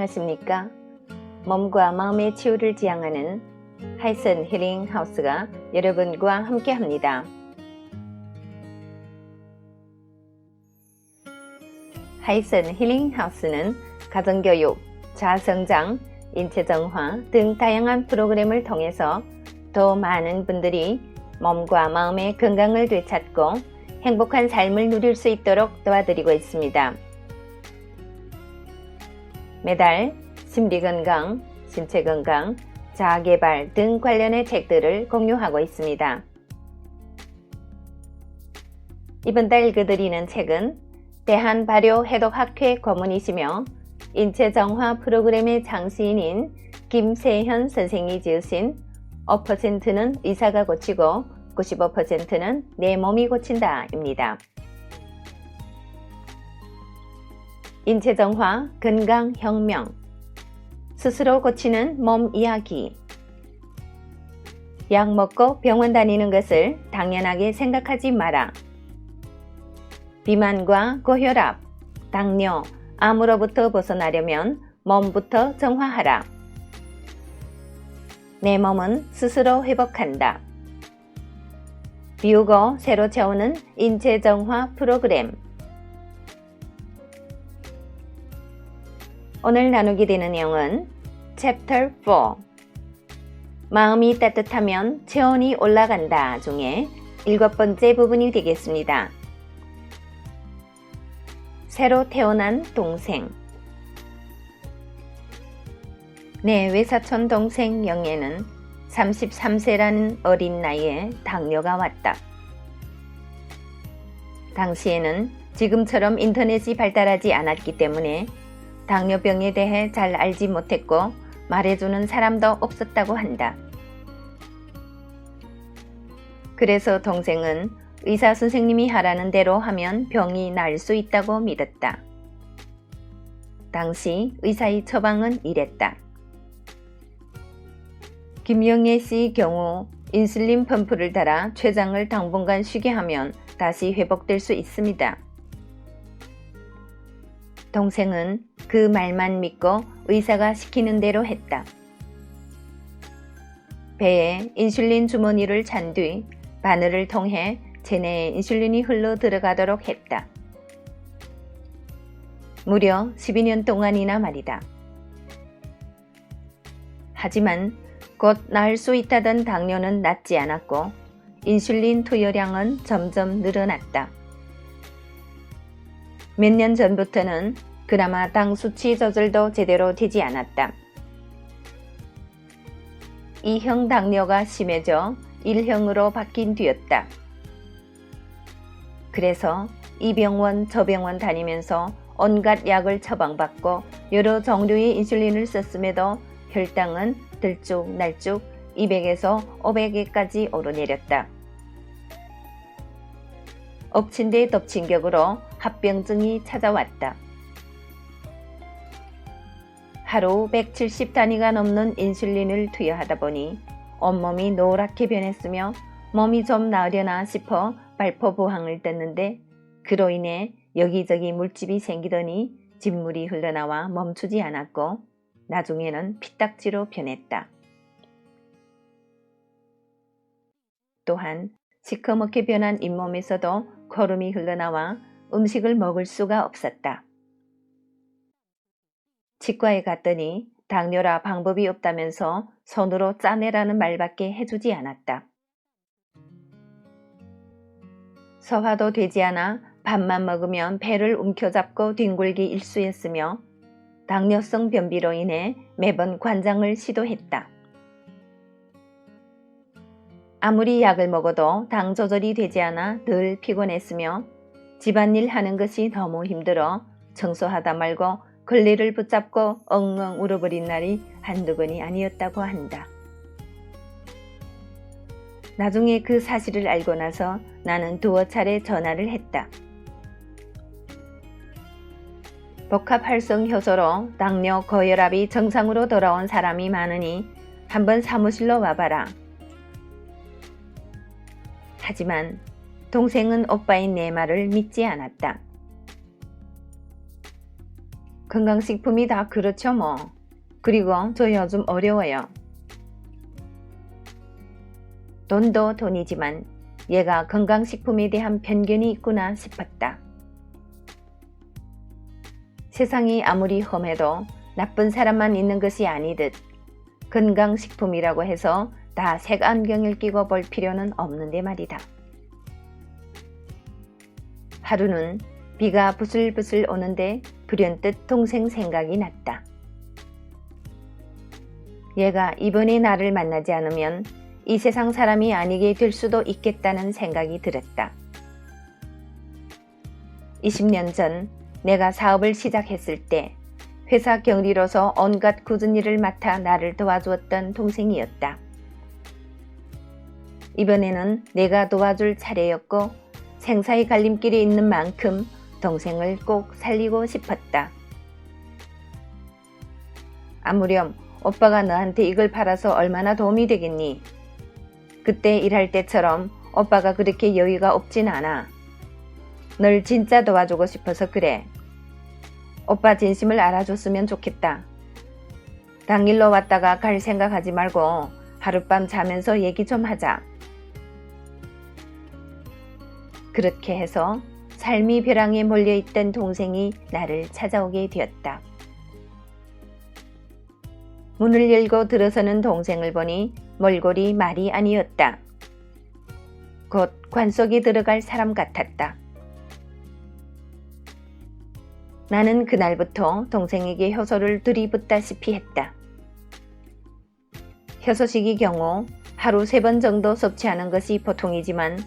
안녕하십니까? 몸과 마음의 치유를 지향하는 하이슨 힐링 하우스가 여러분과 함께 합니다. 하이슨 힐링 하우스는 가정교육, 자아성장, 인체정화 등 다양한 프로그램을 통해서 더 많은 분들이 몸과 마음의 건강을 되찾고 행복한 삶을 누릴 수 있도록 도와드리고 있습니다. 매달 심리건강, 신체건강, 자아개발 등 관련의 책들을 공유하고 있습니다. 이번 달 읽어드리는 책은 대한발효해독학회 고문이시며 인체정화 프로그램의 창시인인 김세현 선생이 지으신 5%는 의사가 고치고 95%는 내 몸이 고친다 입니다. 인체정화, 건강혁명, 스스로 고치는 몸 이야기. 약 먹고 병원 다니는 것을 당연하게 생각하지 마라. 비만과 고혈압, 당뇨, 암으로부터 벗어나려면 몸부터 정화하라. 내 몸은 스스로 회복한다. 비우고 새로 채우는 인체정화 프로그램. 오늘 나누게 되는 내용은 Chapter 4 마음이 따뜻하면 체온이 올라간다 중에 7번째 부분이 되겠습니다. 새로 태어난 동생. 내 외사촌 동생 영애는 33세라는 어린 나이에 당뇨가 왔다. 당시에는 지금처럼 인터넷이 발달하지 않았기 때문에 당뇨병에 대해 잘 알지 못했고 말해주는 사람도 없었다고 한다. 그래서 동생은 의사 선생님이 하라는 대로 하면 병이 나을 수 있다고 믿었다. 당시 의사의 처방은 이랬다. 김영애 씨 경우 인슐린 펌프를 달아 췌장을 당분간 쉬게 하면 다시 회복될 수 있습니다. 동생은 그 말만 믿고 의사가 시키는 대로 했다. 배에 인슐린 주머니를 찬 뒤 바늘을 통해 체내에 인슐린이 흘러 들어가도록 했다. 무려 12년 동안이나 말이다. 하지만 곧 나을 수 있다던 당뇨는 낫지 않았고 인슐린 투여량은 점점 늘어났다. 몇 년 전부터는 그나마 당 수치 조절도 제대로 되지 않았다. 2형 당뇨가 심해져 1형으로 바뀐 뒤였다. 그래서 이 병원 저 병원 다니면서 온갖 약을 처방받고 여러 종류의 인슐린을 썼음에도 혈당은 들쭉날쭉 200에서 500에까지 오르내렸다. 엎친 데 덮친 격으로 합병증이 찾아왔다. 하루 170 단위가 넘는 인슐린을 투여하다 보니 온몸이 노랗게 변했으며 몸이 좀 나으려나 싶어 발포부항을 떴는데 그로 인해 여기저기 물집이 생기더니 진물이 흘러나와 멈추지 않았고 나중에는 피딱지로 변했다. 또한 시커멓게 변한 잇몸에서도 거름이 흘러나와 음식을 먹을 수가 없었다. 치과에 갔더니 당뇨라 방법이 없다면서 손으로 짜내라는 말밖에 해주지 않았다. 소화도 되지 않아 밥만 먹으면 배를 움켜잡고 뒹굴기 일쑤였으며 당뇨성 변비로 인해 매번 관장을 시도했다. 아무리 약을 먹어도 당 조절이 되지 않아 늘 피곤했으며 집안일 하는 것이 너무 힘들어 청소하다 말고 걸레를 붙잡고 엉엉 울어버린 날이 한두 번이 아니었다고 한다. 나중에 그 사실을 알고 나서 나는 두어 차례 전화를 했다. 복합활성 효소로 당뇨, 고혈압이 정상으로 돌아온 사람이 많으니 한번 사무실로 와봐라. 하지만 동생은 오빠인 내 말을 믿지 않았다. 건강식품이 다 그렇죠 뭐. 그리고 저 요즘 어려워요. 돈도 돈이지만 얘가 건강식품에 대한 편견이 있구나 싶었다. 세상이 아무리 험해도 나쁜 사람만 있는 것이 아니듯 건강식품이라고 해서 다 색안경을 끼고 볼 필요는 없는데 말이다. 하루는 비가 부슬부슬 오는데 불현듯 동생 생각이 났다. 얘가 이번에 나를 만나지 않으면 이 세상 사람이 아니게 될 수도 있겠다는 생각이 들었다. 20년 전 내가 사업을 시작했을 때 회사 경리로서 온갖 굳은 일을 맡아 나를 도와주었던 동생이었다. 이번에는 내가 도와줄 차례였고 생사의 갈림길이 있는 만큼 동생을 꼭 살리고 싶었다. 아무렴 오빠가 너한테 이걸 팔아서 얼마나 도움이 되겠니? 그때 일할 때처럼 오빠가 그렇게 여유가 없진 않아. 널 진짜 도와주고 싶어서 그래. 오빠 진심을 알아줬으면 좋겠다. 당일로 왔다가 갈 생각하지 말고 하룻밤 자면서 얘기 좀 하자. 그렇게 해서 삶이 벼랑에 몰려있던 동생이 나를 찾아오게 되었다. 문을 열고 들어서는 동생을 보니 몰골이 말이 아니었다. 곧 관속에 들어갈 사람 같았다. 나는 그날부터 동생에게 효소를 들이붓다시피 했다. 효소식의 경우 하루 3번 정도 섭취하는 것이 보통이지만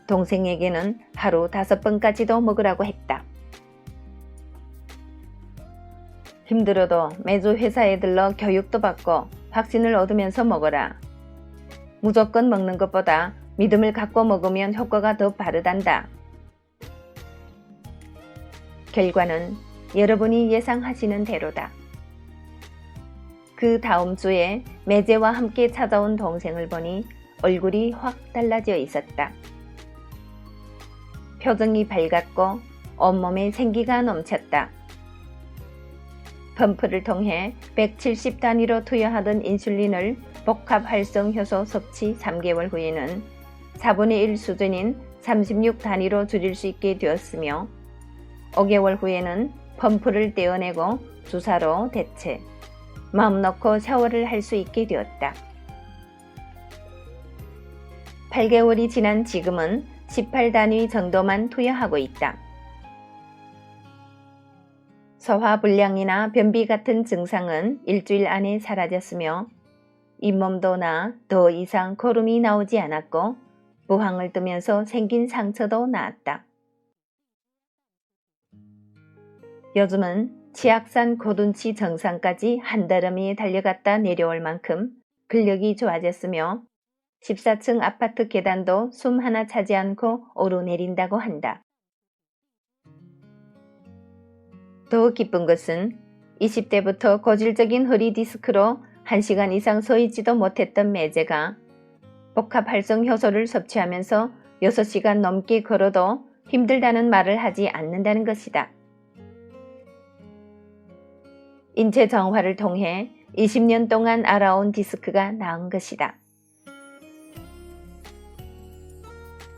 동생에게는 하루 5번까지도 먹으라고 했다. 힘들어도 매주 회사에 들러 교육도 받고 확신을 얻으면서 먹어라. 무조건 먹는 것보다 믿음을 갖고 먹으면 효과가 더 빠르단다. 결과는 여러분이 예상하시는 대로다. 그 다음 주에 매제와 함께 찾아온 동생을 보니 얼굴이 확 달라져 있었다. 표정이 밝았고 온몸에 생기가 넘쳤다. 펌프를 통해 170 단위로 투여하던 인슐린을 복합 활성 효소 섭취 3개월 후에는 4분의 1 수준인 36 단위로 줄일 수 있게 되었으며 5개월 후에는 펌프를 떼어내고 주사로 대체, 마음 놓고 샤워를 할 수 있게 되었다. 8개월이 지난 지금은 18단위 정도만 투여하고 있다. 소화불량이나 변비 같은 증상은 일주일 안에 사라졌으며 잇몸도 나아 더 이상 거름이 나오지 않았고 부항을 뜨면서 생긴 상처도 나았다. 요즘은 치악산 고둔치 정상까지 한달음이 달려갔다 내려올 만큼 근력이 좋아졌으며 14층 아파트 계단도 숨 하나 차지 않고 오르내린다고 한다. 더 기쁜 것은 20대부터 고질적인 허리 디스크로 1시간 이상 서 있지도 못했던 매제가 복합 활성 효소를 섭취하면서 6시간 넘게 걸어도 힘들다는 말을 하지 않는다는 것이다. 인체 정화를 통해 20년 동안 알아온 디스크가 나은 것이다.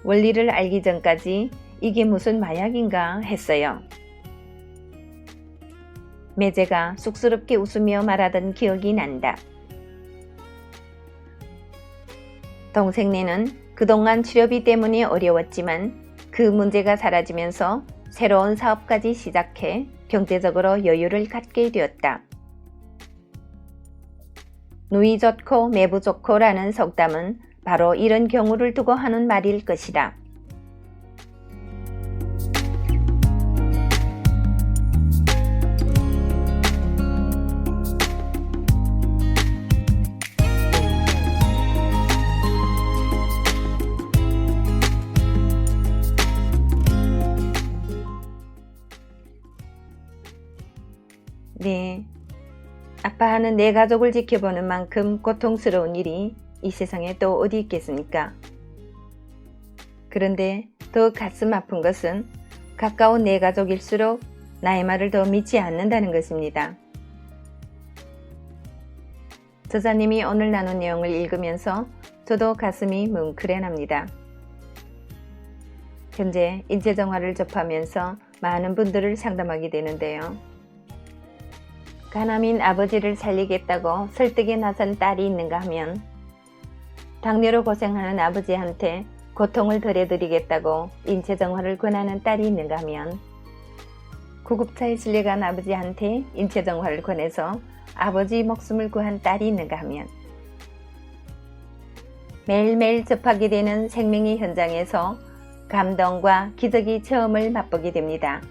원리를 알기 전까지 이게 무슨 마약인가 했어요. 매제가 쑥스럽게 웃으며 말하던 기억이 난다. 동생네는 그동안 치료비 때문에 어려웠지만 그 문제가 사라지면서 새로운 사업까지 시작해 경제적으로 여유를 갖게 되었다. 누이 좋고 매부 좋고라는 속담은 바로 이런 경우를 두고 하는 말일 것이다. 네, 아빠하는 내 가족을 지켜보는 만큼 고통스러운 일이 이 세상에 또 어디 있겠습니까? 그런데 더 가슴 아픈 것은 가까운 내 가족일수록 나의 말을 더 믿지 않는다는 것입니다. 저자님이 오늘 나눈 내용을 읽으면서 저도 가슴이 뭉클해납니다. 현재 인체정화를 접하면서 많은 분들을 상담하게 되는데요. 가남인 아버지를 살리겠다고 설득에 나선 딸이 있는가 하면, 당뇨로 고생하는 아버지한테 고통을 덜어드리겠다고 인체정화를 권하는 딸이 있는가 하면, 구급차에 실려간 아버지한테 인체정화를 권해서 아버지 목숨을 구한 딸이 있는가 하면, 매일매일 접하게 되는 생명의 현장에서 감동과 기적의 체험을 맛보게 됩니다.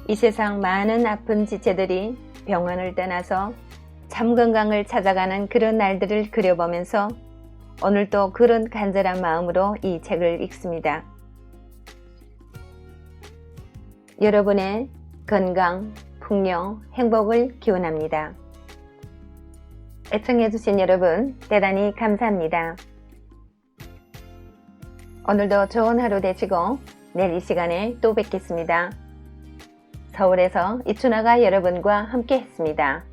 이 세상 많은 아픈 지체들이 병원을 떠나서 참 건강을 찾아가는 그런 날들을 그려보면서 오늘도 그런 간절한 마음으로 이 책을 읽습니다. 여러분의 건강, 풍요, 행복을 기원합니다. 애청해주신 여러분 대단히 감사합니다. 오늘도 좋은 하루 되시고 내일 이 시간에 또 뵙겠습니다. 서울에서 이춘아가 여러분과 함께 했습니다.